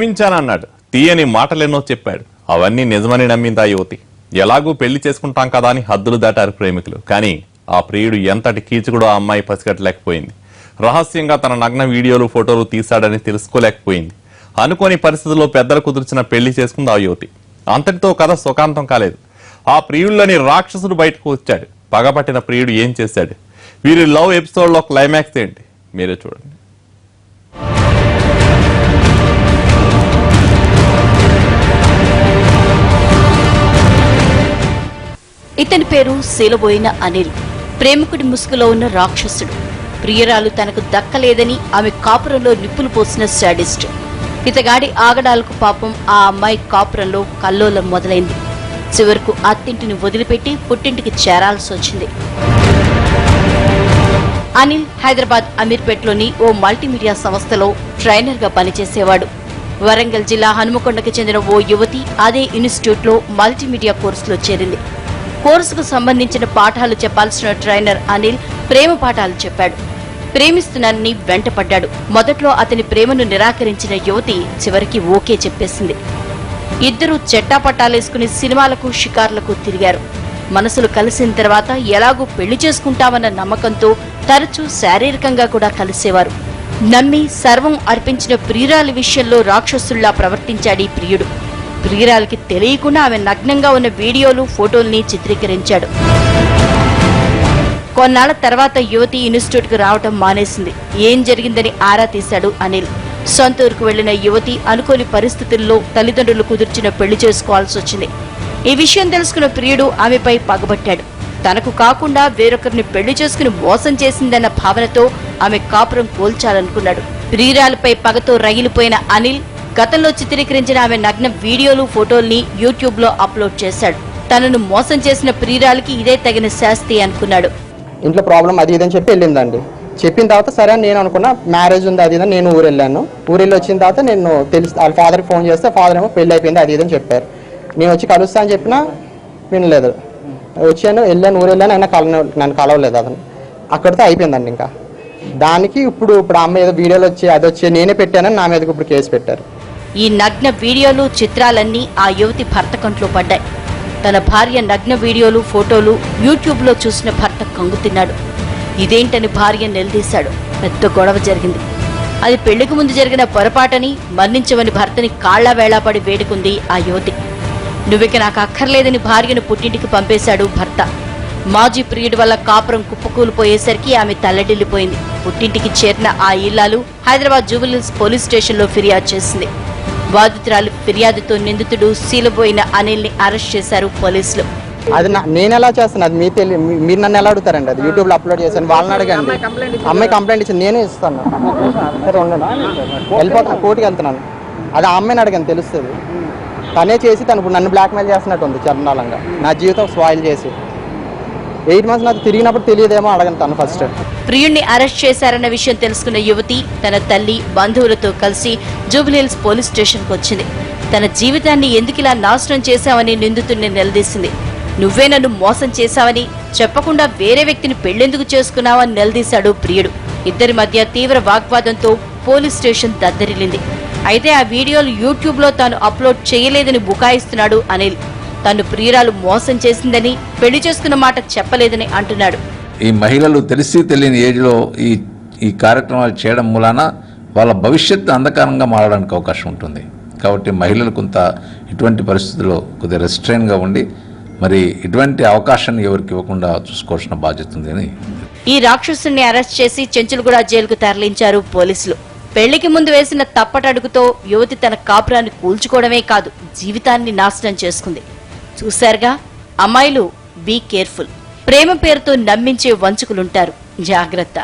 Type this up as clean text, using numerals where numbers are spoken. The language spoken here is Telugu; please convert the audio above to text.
ప్రేమించానన్నాడు, తీయని మాటలెన్నో చెప్పాడు. అవన్నీ నిజమని నమ్మిందా యువతి. ఎలాగూ పెళ్లి చేసుకుంటాం కదా అని హద్దులు దాటారు ప్రేమికులు. కానీ ఆ ప్రియుడు ఎంతటి కీచుకుడో ఆ అమ్మాయి పసిగట్టలేకపోయింది. రహస్యంగా తన నగ్న వీడియోలు ఫోటోలు తీశాడని తెలుసుకోలేకపోయింది. అనుకోని పరిస్థితుల్లో పెద్దలు కుదిర్చిన పెళ్లి చేసుకుంది ఆ యువతి. అంతటితో కథ సుఖాంతం కాలేదు. ఆ ప్రియుళ్ళని రాక్షసుడు బయటకు వచ్చాడు. పగపట్టిన ప్రియుడు ఏం చేశాడు? వీరి లవ్ ఎపిసోడ్ లో క్లైమాక్స్ ఏంటి మీరే చూడండి. ఇతని పేరు శీలబోయిన అనిల్. ప్రేమికుడి ముసుగులో ఉన్న రాక్షసుడు. ప్రియురాలు తనకు దక్కలేదని ఆమె కాపురంలో నిప్పులు పోసిన శాడిస్ట్. ఇతగాడి ఆగడాలకు పాపం ఆ అమ్మాయి కాపురంలో కల్లోలం మొదలైంది. చివరకు అత్తింటిని వదిలిపెట్టి పుట్టింటికి చేరాల్సి వచ్చింది. అనిల్ హైదరాబాద్ అమీర్పేట్లోని ఓ మల్టీమీడియా సంస్థలో ట్రైనర్ గా పనిచేసేవాడు. వరంగల్ జిల్లా హనుమకొండకు చెందిన ఓ యువతి అదే ఇన్స్టిట్యూట్ లో మల్టీమీడియా కోర్సులో చేరింది. కోర్సుకు సంబంధించిన పాఠాలు చెప్పాల్సిన ట్రైనర్ అనిల్ ప్రేమ పాఠాలు చెప్పాడు. ప్రేమిస్తున్నానని వెంటపడ్డాడు. మొదట్లో అతని ప్రేమను నిరాకరించిన యువతి చివరికి ఓకే చెప్పేసింది. ఇద్దరూ చెట్టాపట్టాలేసుకుని సినిమాలకు షికార్లకు తిరిగారు. మనసులు కలిసిన తర్వాత ఎలాగూ పెళ్లి చేసుకుంటామన్న నమ్మకంతో తరచూ శారీరకంగా కూడా కలిసేవారు. నమ్మి సర్వం అర్పించిన ప్రియురాలి విషయంలో రాక్షసుల్లా ప్రవర్తించాడు ఈ ప్రియుడు. ప్రియురాలికి తెలియకుండా ఆమె నగ్నంగా ఉన్న వీడియోలు ఫోటోల్ని చిత్రీకరించాడు. కొన్నాళ్ల తర్వాత యువతి ఇన్స్టిట్యూట్ కు రావటం మానేసింది. ఏం జరిగిందని ఆరా తీశాడు అనిల్. సొంత ఊరుకు వెళ్లిన యువతి అనుకోని పరిస్థితుల్లో తల్లిదండ్రులు కుదిర్చిన పెళ్లి చేసుకోవాల్సి వచ్చింది. ఈ విషయం తెలుసుకున్న ప్రియుడు ఆమెపై పగబట్టాడు. తనకు కాకుండా వేరొకరిని పెళ్లి చేసుకుని మోసం చేసిందన్న భావనతో ఆమె కాపురం కోల్చాలనుకున్నాడు. ప్రియురాలపై పగతో రగిలిపోయిన అనిల్ గతంలో చిత్రీకరించిన ఆమె నగ్న వీడియోలు ఫోటోల్ని యూట్యూబ్ లో అప్లోడ్ చేశాడు. తనను మోసం చేసిన ప్రియురాలికి ఇదే తగిన శాస్తి అనుకున్నాడు. ఇంట్లో ప్రాబ్లం అది ఇదని చెప్పి వెళ్ళిందండి. చెప్పిన తర్వాత సరే అని నేను అనుకున్నా, మ్యారేజ్ ఉంది అది ఇదని నేను ఊరెళ్ళాను. ఊరెళ్ళి వచ్చిన తర్వాత నేను తెలుసు వాళ్ళ ఫాదర్కి ఫోన్ చేస్తే ఫాదర్ ఏమో పెళ్ళి అయిపోయింది అది ఇదని చెప్పారు. నేను వచ్చి కలుస్తా అని చెప్పినా వినలేదు. వచ్చాను, వెళ్ళాను, ఊరెళ్ళాను, అయినా నన్ను కలవలేదు. అతను అక్కడితో అయిపోయిందండి. ఇంకా దానికి ఇప్పుడు అమ్మ ఏదో వీడియోలు వచ్చి అది వచ్చి నేనే పెట్టానని నా మీదకి ఇప్పుడు కేసు పెట్టారు. ఈ నగ్న వీడియోలు చిత్రాలన్నీ ఆ యువతి భర్త కంట్లో పడ్డాయి. తన భార్య నగ్న వీడియోలు ఫోటోలు యూట్యూబ్ లో చూసిన భర్త కంగుతిన్నాడు. ఇదేంటని భార్య నిలదీశాడు. పెద్ద గొడవ జరిగింది. అది పెళ్లికి ముందు జరిగిన పొరపాటని మన్నించమని భర్తని కాళ్లా వేళాపడి వేడుకుంది ఆ యువతి. నువ్విక నాకు అక్కర్లేదని భార్యను పుట్టింటికి పంపేశాడు భర్త. మాజీ ప్రియుడి వల్ల కాపురం కుప్పకూలిపోయేసరికి ఆమె తల్లడిల్లిపోయింది. పుట్టింటికి చేరిన ఆ ఇల్లాలు హైదరాబాద్ జూబిలీహిల్స్ పోలీస్ స్టేషన్లో ఫిర్యాదు చేసింది. బాధితురాలు ఫిర్యాదుతో నిందితుడు శీలబోయిన అనిల్ ని అరెస్ట్ చేశారు పోలీసులు. అది నేను ఎలా చేస్తాను, అది మీరు నన్ను ఎలా అడుగుతారండి? అది యూట్యూబ్ లో అప్లోడ్ చేశాను, వాళ్ళని అడగండి. అమ్మాయి కంప్లైంట్ ఇచ్చింది, నేనే ఇస్తాను. సరే ఉండండి, వెళ్ళిపోతాను, కోర్టుకి వెళ్తున్నాను. అది ఆ అమ్మాయిని అడగండి, తెలుస్తుంది. తనే చేసి తను ఇప్పుడు నన్ను బ్లాక్మెయిల్ చేస్తున్నట్టు ఉంది చండాలంగా. నా జీవితం స్పాయిల్ చేసి 8 months నాకు తిరిగినప్పుడు తెలియదేమో అడగను తను ఫస్ట్. ప్రియుణ్ణి అరెస్ట్ చేశారన్న విషయం తెలుసుకున్న యువతి తన తల్లి బంధువులతో కలిసి జూబిలీహిల్స్ పోలీస్ స్టేషన్ కు వచ్చింది. తన జీవితాన్ని ఎందుకిలా నాశనం చేశావని నిందితుడిని నిలదీసింది. నువ్వే నన్ను మోసం చేశావని, చెప్పకుండా వేరే వ్యక్తిని పెళ్లెందుకు చేసుకున్నావని నిలదీశాడు ప్రియుడు. ఇద్దరి మధ్య తీవ్ర వాగ్వాదంతో పోలీస్ స్టేషన్ దద్దరిల్లింది. అయితే ఆ వీడియోలు యూట్యూబ్ లో తాను అప్లోడ్ చేయలేదని బుకాయిస్తున్నాడు అనిల్. తను ప్రియురాలు మోసం చేసిందని, పెళ్లి చేసుకున్న మాట చెప్పలేదని అంటున్నాడు. ఈ మహిళలు తెలిసి తెలియని ఏజ్లో ఈ కార్యక్రమాలు చేయడం మూలాన వాళ్ళ భవిష్యత్తు అంధకారంగా మారడానికి అవకాశం ఉంటుంది. కాబట్టి మహిళలు కొంత ఇటువంటి పరిస్థితుల్లో కొద్దిగా రెస్ట్రైన్గా ఉండి మరి ఇటువంటి అవకాశాన్ని ఎవరికి ఇవ్వకుండా చూసుకోవాల్సిన బాధ్యత ఉంది అని. ఈ రాక్షసుని అరెస్ట్ చేసి చెంచులగూడ జైలుకు తరలించారు పోలీసులు. పెళ్లికి ముందు వేసిన తప్పటడుగుతో యువతి తన కాపురాన్ని కూల్చుకోవడమే కాదు, జీవితాన్ని నాశనం చేసుకుంది. చూశారుగా, అమ్మాయిలు బీ కేర్ఫుల్. ప్రేమ పేరుతో నమ్మించే వంచుకులుంటారు, జాగ్రత్త.